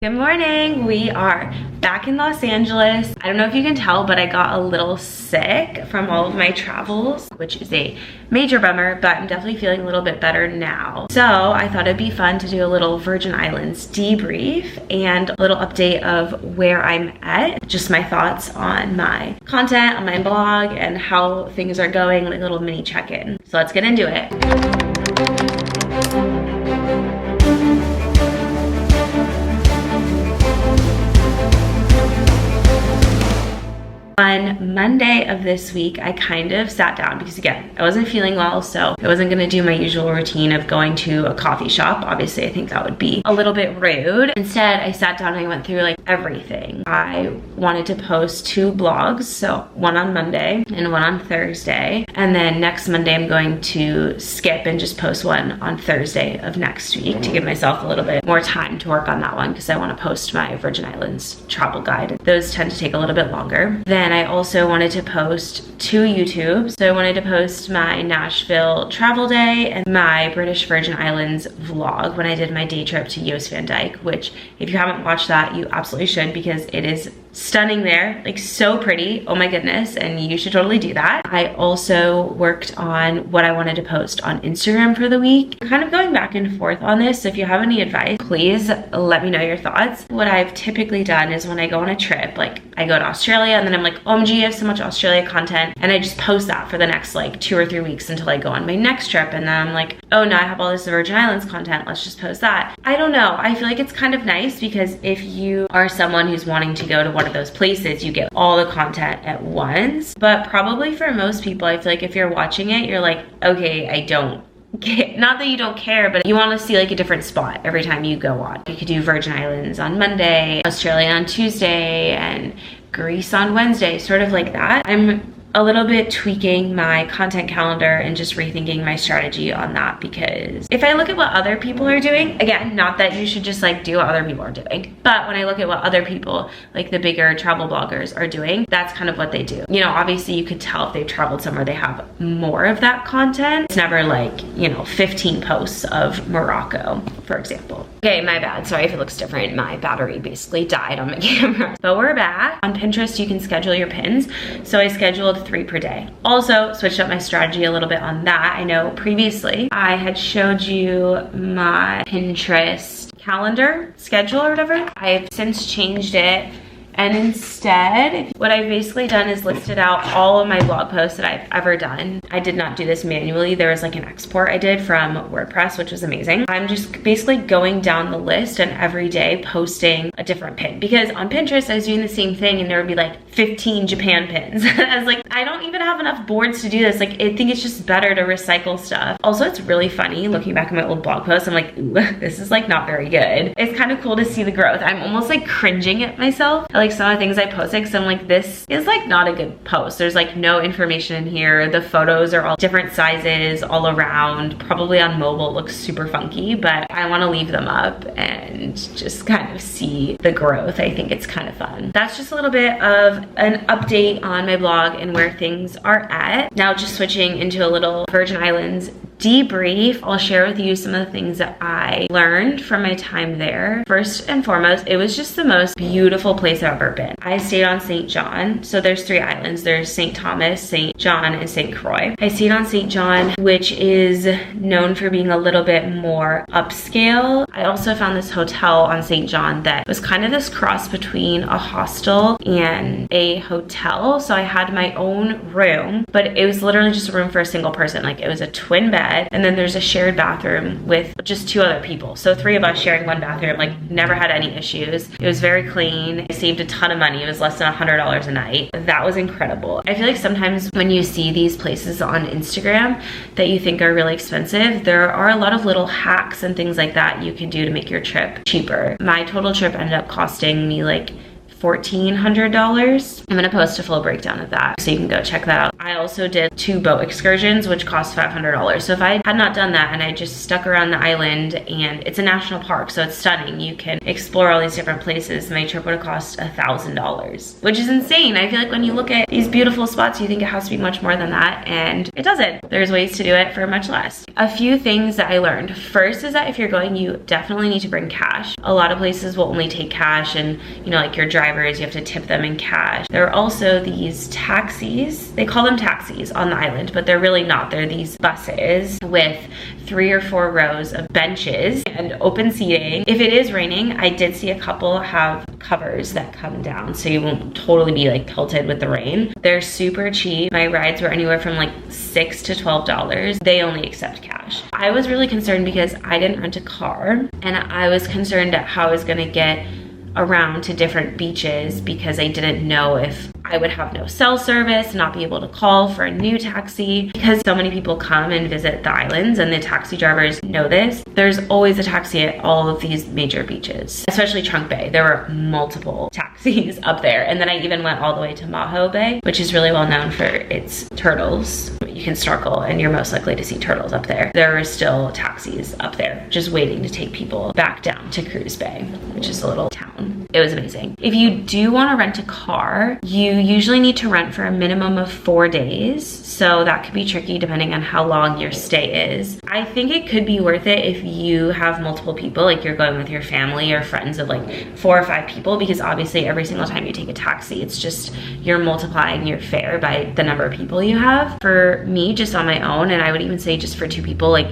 Good morning. We are back in Los Angeles. I don't know if you can tell, but I got a little sick from all of my travels, which is a major bummer, but I'm definitely feeling a little bit better now. So I thought it'd be fun to do a little Virgin Islands debrief and a little update of where I'm at, just my thoughts on my content, on my blog, and how things are going, like a little mini check-in. So let's get into it. On Monday of this week, I kind of sat down because again, I wasn't feeling well, so I wasn't gonna do my usual routine of going to a coffee shop. Obviously, I think that would be a little bit rude. Instead, I sat down and I went through like everything. I wanted to post 2 blogs, so one on Monday and one on Thursday. And then next Monday, I'm going to skip and just post one on Thursday of next week to give myself a little bit more time to work on that one because I wanna post my Virgin Islands travel guide. Those tend to take a little bit longer. Then I also wanted to post 2 YouTubes. So I wanted to post my Nashville travel day and my British Virgin Islands vlog when I did my day trip to USVI, which if you haven't watched that, you absolutely should because it is stunning there, like so pretty. Oh my goodness, and you should totally do that. I also worked on what I wanted to post on Instagram for the week. Kind of going back and forth on this, so if you have any advice, please let me know your thoughts. What I've typically done is when I go on a trip, like I go to Australia and then I'm like, OMG, I have so much Australia content, and I just post that for the next like 2 or 3 weeks until I go on my next trip, and then I'm like, oh no, I have all this Virgin Islands content, let's just post that. I don't know, I feel like it's kind of nice because if you are someone who's wanting to go to one of those places, you get all the content at once. But probably for most people, I feel like if you're watching it, you're like, okay, I don't care. Not that you don't care, but you want to see like a different spot every time you go on. You could do Virgin Islands on Monday, Australia on Tuesday, and Greece on Wednesday, sort of like that. I'm a little bit tweaking my content calendar and just rethinking my strategy on that because if I look at what other people are doing, again, not that you should just like do what other people are doing, but when I look at what other people, like the bigger travel bloggers are doing, that's kind of what they do. You know, obviously you could tell if they've traveled somewhere, they have more of that content. It's never like, you know, 15 posts of Morocco, for example. Okay, my bad. Sorry if it looks different. My battery basically died on my camera. But we're back. On Pinterest, you can schedule your pins. So I scheduled 3 per day. Also switched up my strategy a little bit on that. I know previously I had showed you my Pinterest calendar schedule or whatever. I've since changed it. And instead, what I've basically done is listed out all of my blog posts that I've ever done. I did not do this manually. There was like an export I did from WordPress, which was amazing. I'm just basically going down the list and every day posting a different pin. Because on Pinterest, I was doing the same thing and there would be like 15 Japan pins. I was like, I don't even have enough boards to do this. Like, I think it's just better to recycle stuff. Also, it's really funny looking back at my old blog posts. I'm like, ooh, this is like not very good. It's kind of cool to see the growth. I'm almost like cringing at myself. Like some of the things I posted because I'm like, this is like not a good post. There's like no information in here. The photos are all different sizes all around. Probably on mobile looks super funky, but I want to leave them up and just kind of see the growth. I think it's kind of fun. That's just a little bit of an update on my blog and where things are at. Now just switching into a little Virgin Islands debrief. I'll share with you some of the things that I learned from my time there. First and foremost, it was just the most beautiful place I've ever been. I stayed on St. John. So there's 3 islands. There's St. Thomas, St. John, and St. Croix. I stayed on St. John, which is known for being a little bit more upscale. I also found this hotel on St. John that was kind of this cross between a hostel and a hotel. So I had my own room, but it was literally just a room for a single person. Like it was a twin bed, and then there's a shared bathroom with just 2 other people. So 3 of us sharing one bathroom, like never had any issues. It was very clean. I saved a ton of money. It was less than $100 a night. That was incredible. I feel like sometimes when you see these places on Instagram that you think are really expensive, there are a lot of little hacks and things like that you can do to make your trip cheaper. My total trip ended up costing me like $1,400. I'm gonna post a full breakdown of that so you can go check that out. I also did 2 boat excursions, which cost $500. So if I had not done that and I just stuck around the island, and it's a national park, so it's stunning, you can explore all these different places, my trip would have cost $1,000, which is insane. I feel like when you look at these beautiful spots, you think it has to be much more than that, and it doesn't. There's ways to do it for much less. A few things that I learned. First is that if you're going, you definitely need to bring cash. A lot of places will only take cash, and you know, like your drivers, you have to tip them in cash. There are also these taxis. They call them taxis on the island, but they're really not. They're these buses with 3 or 4 rows of benches and open seating. If it is raining, I did see a couple have covers that come down so you won't totally be like pelted with the rain. They're super cheap. My rides were anywhere from like $6 to $12. They only accept cash. I was really concerned because I didn't rent a car, and I was concerned at how I was gonna get around to different beaches because I didn't know if I would have no cell service, not be able to call for a new taxi, because so many people come and visit the islands and the taxi drivers know this. There's always a taxi at all of these major beaches, especially Trunk Bay. There were multiple taxis up there. And then I even went all the way to Maho Bay, which is really well known for its turtles. You can snorkel and you're most likely to see turtles up there. There are still taxis up there just waiting to take people back down to Cruise Bay, which is a little town. It was amazing. If you do want to rent a car, you usually need to rent for a minimum of 4 days. So that could be tricky depending on how long your stay is. I think it could be worth it if you have multiple people, like you're going with your family or friends of like 4 or 5 people, because obviously every single time you take a taxi, it's just you're multiplying your fare by the number of people you have. For me, just on my own, and I would even say just for 2 people, like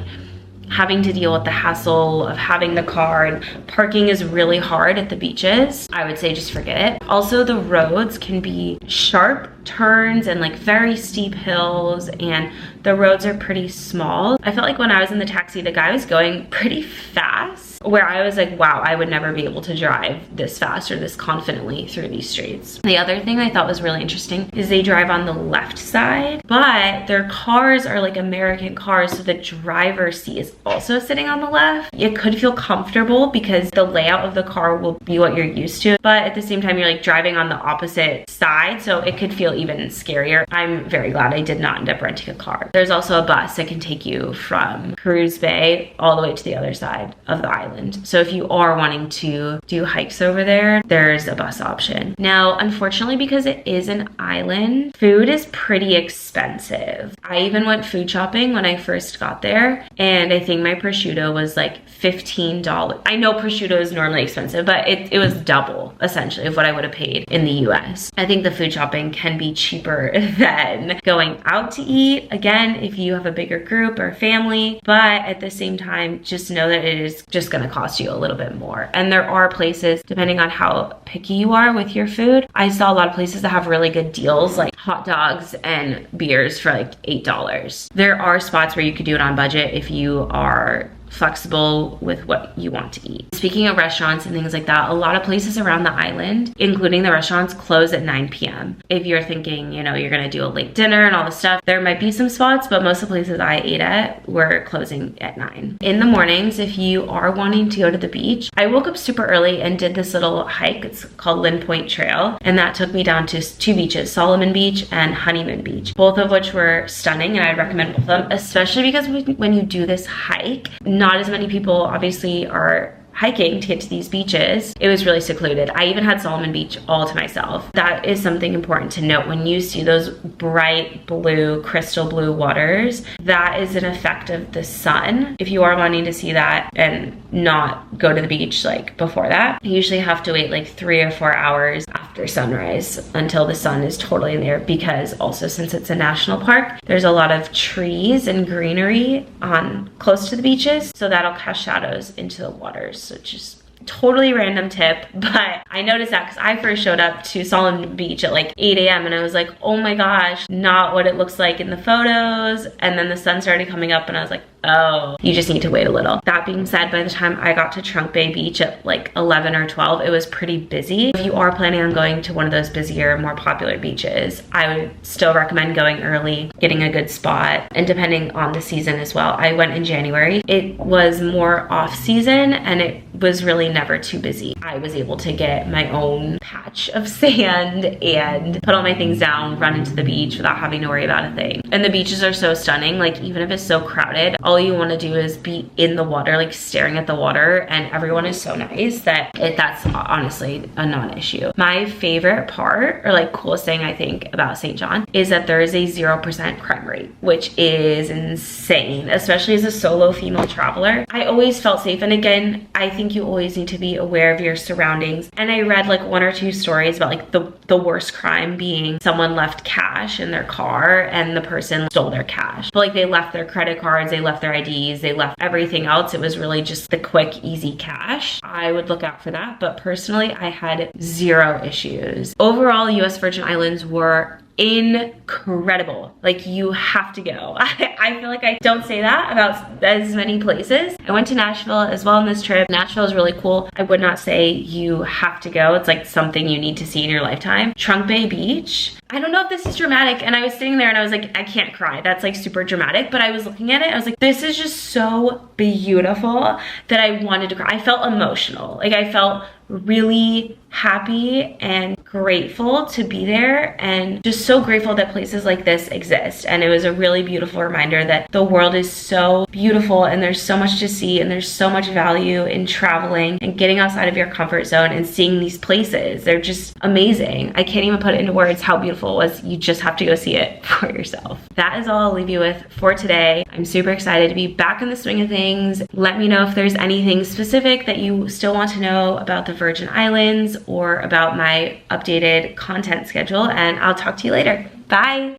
having to deal with the hassle of having the car, and parking is really hard at the beaches. I would say just forget it. Also, the roads can be sharp turns and like very steep hills, and the roads are pretty small. I felt like when I was in the taxi, the guy was going pretty fast, where I was like, wow, I would never be able to drive this fast or this confidently through these streets. The other thing I thought was really interesting is they drive on the left side, but their cars are like American cars, so the driver's seat is also sitting on the left. It could feel comfortable because the layout of the car will be what you're used to, but at the same time, you're like driving on the opposite side, so it could feel even scarier. I'm very glad I did not end up renting a car. There's also a bus that can take you from Cruise Bay all the way to the other side of the island. So if you are wanting to do hikes over there, there's a bus option. Now, unfortunately, because it is an island, food is pretty expensive. I even went food shopping when I first got there, and I think my prosciutto was like $15. I know prosciutto is normally expensive, but it was double essentially of what I would have paid in the US. I think the food shopping can be cheaper than going out to eat. Again, if you have a bigger group or family, but at the same time, just know that it is just gonna cost you a little bit more. And there are places, depending on how picky you are with your food, I saw a lot of places that have really good deals, like hot dogs and beers for like $8. There are spots where you could do it on budget if you are flexible with what you want to eat. Speaking of restaurants and things like that, a lot of places around the island, including the restaurants, close at 9 p.m. If you're thinking, you know, you're gonna do a late dinner and all this stuff, there might be some spots, but most of the places I ate at were closing at 9. In the mornings, if you are wanting to go to the beach, I woke up super early and did this little hike. It's called Lynn Point Trail, and that took me down to 2 beaches, Solomon Beach and Honeymoon Beach, both of which were stunning, and I'd recommend both of them, especially because when you do this hike, not as many people obviously are hiking to get to these beaches. It was really secluded. I even had Solomon Beach all to myself. That is something important to note. When you see those bright blue, crystal blue waters, that is an effect of the sun. If you are wanting to see that and not go to the beach like before that, you usually have to wait like 3 or 4 hours after sunrise until the sun is totally in there, because also since it's a national park, there's a lot of trees and greenery on close to the beaches, so that'll cast shadows into the waters. So just totally random tip, but I noticed that because I first showed up to Solomon Beach at like 8 a.m. and I was like, oh my gosh, not what it looks like in the photos. And then the sun started coming up and I was like, oh, you just need to wait a little. That being said, by the time I got to Trunk Bay Beach at like 11 or 12, it was pretty busy. If you are planning on going to one of those busier, more popular beaches, I would still recommend going early, getting a good spot, and depending on the season as well. I went in January. It was more off season and it was really never too busy. I was able to get my own patch of sand and put all my things down, run into the beach without having to worry about a thing. And the beaches are so stunning. Like, even if it's so crowded, all you want to do is be in the water, like staring at the water, and everyone is so nice that that's honestly a non-issue. My favorite part, or like coolest thing I think about St. John, is that there is a 0% crime rate, which is insane, especially as a solo female traveler. I always felt safe, and again, I think you always need to be aware of your surroundings. And I read like 1 or 2 stories about like the worst crime being someone left cash in their car and the person stole their cash. But like, they left their credit cards, they left their IDs, they left everything else. It was really just the quick, easy cash. I would look out for that, but personally, I had 0 issues. Overall, US Virgin Islands were incredible. Like, you have to go. I feel like I don't say that about as many places. I went to Nashville as well on this trip. Nashville is really cool. I would not say you have to go. It's like something you need to see in your lifetime. Trunk Bay Beach, I don't know if this is dramatic, and I was sitting there and I was like, I can't cry. That's like super dramatic, but I was looking at it, I was like, this is just so beautiful that I wanted to cry. I felt emotional. Like, I felt really happy and grateful to be there, and just so grateful that places like this exist. And it was a really beautiful reminder that the world is so beautiful and there's so much to see, and there's so much value in traveling and getting outside of your comfort zone and seeing these places. They're just amazing. I can't even put it into words how beautiful it was. You just have to go see it for yourself. That is all I'll leave you with for today. I'm super excited to be back in the swing of things. Let me know if there's anything specific that you still want to know about the Virgin Islands or about my updated content schedule, and I'll talk to you later. Bye.